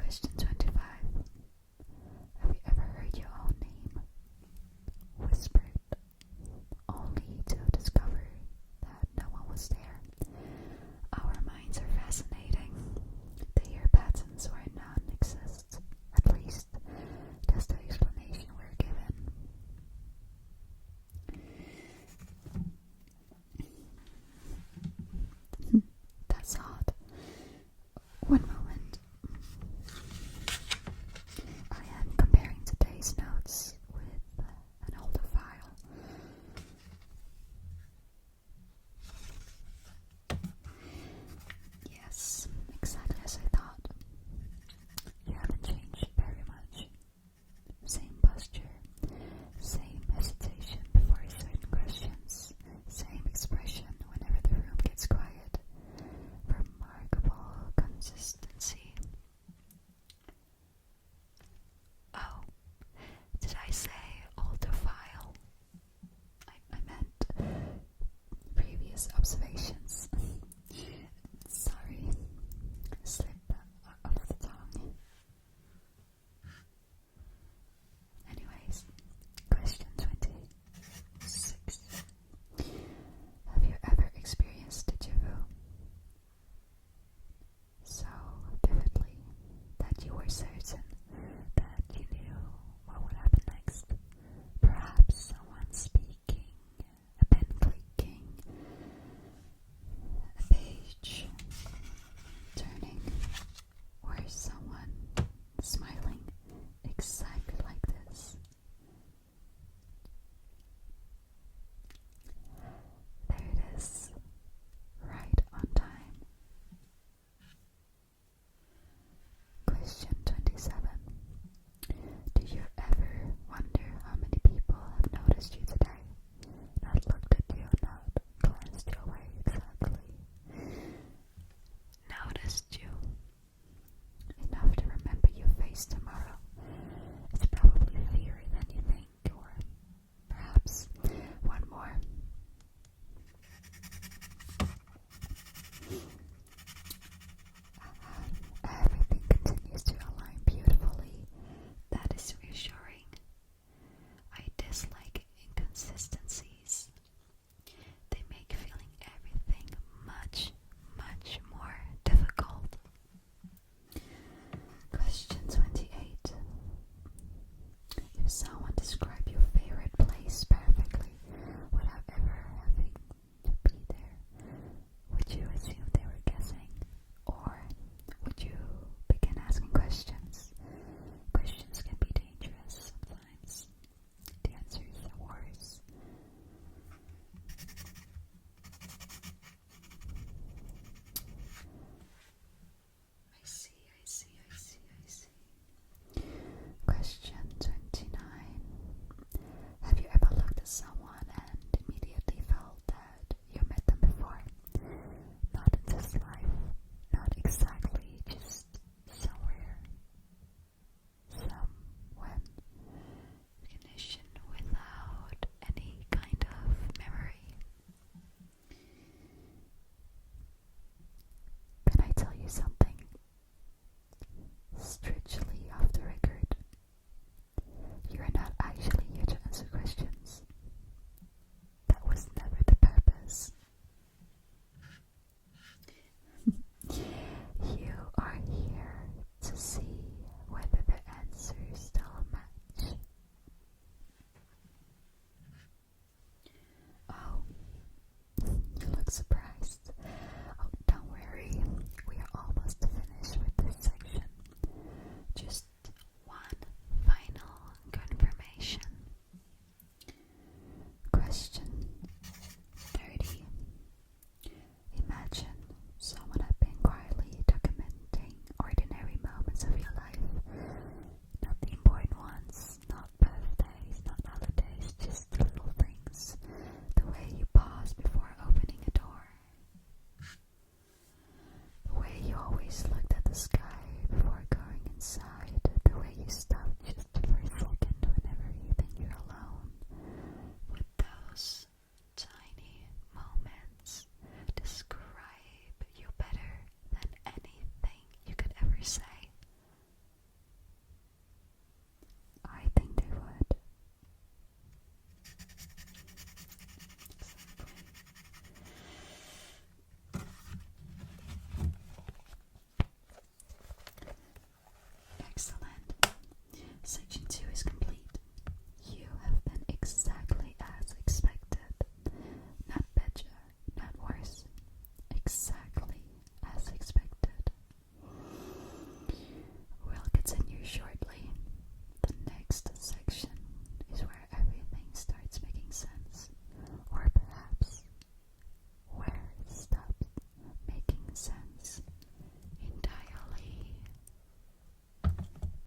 Question 25. Have you ever heard your own name whispered, only to discover that no one was there? Our minds are fascinating. They hear patterns where none exist. At least, that's the explanation we're given. That's odd. One moment. I am comparing today's notes with an older file. Yes, exactly as I thought. You haven't changed very much. Same posture, same hesitation before certain questions, same expression whenever the room gets quiet. Remarkable consistency. Oh, did I say older file? I meant previous observations. Sorry, slip of the tongue. Anyways, question 26. Have you ever experienced déjà vu? So vividly that you were certain that you knew what would happen next. Perhaps someone speaking, a pen clicking, a page turning, or someone smiling exactly like this. There it is, right on time. Question 27. Do you ever wonder how many people have noticed you today? Not looked at you, not glanced your way exactly. Noticed you enough to remember your face tomorrow. It's probably clearer than you think, or perhaps one more. Everything continues to align beautifully. That is reassuring. I dislike inconsistencies. They make feeling everything much, much more difficult. Question 28. If someone described your favorite place perfectly without ever having to be there, would you assume they were guessing? Or would you begin asking questions? Questions can be dangerous sometimes. The answers are worse. I see. Question 29. Have you ever looked at someone and immediately felt that you met them before? Not in this life, not exactly, just somewhere, somewhen. Recognition without any kind of memory. Can I tell you something? Strictly off the record. You are not actually here to answer questions. That was never the purpose. You are here to see whether the answers still match. Oh, you look surprised. Oh, don't worry. We are almost finished with this section. Just one final confirmation. Question 30. Imagine someone had been quietly documenting ordinary moments of your life. Not the important ones, not birthdays, not holidays, just the little things. The way you pause before opening a door. The way you always looked at the sky before going inside. The way you stop just for a second whenever you think you're alone. With those tiny moments, describe you better than anything you could ever say. such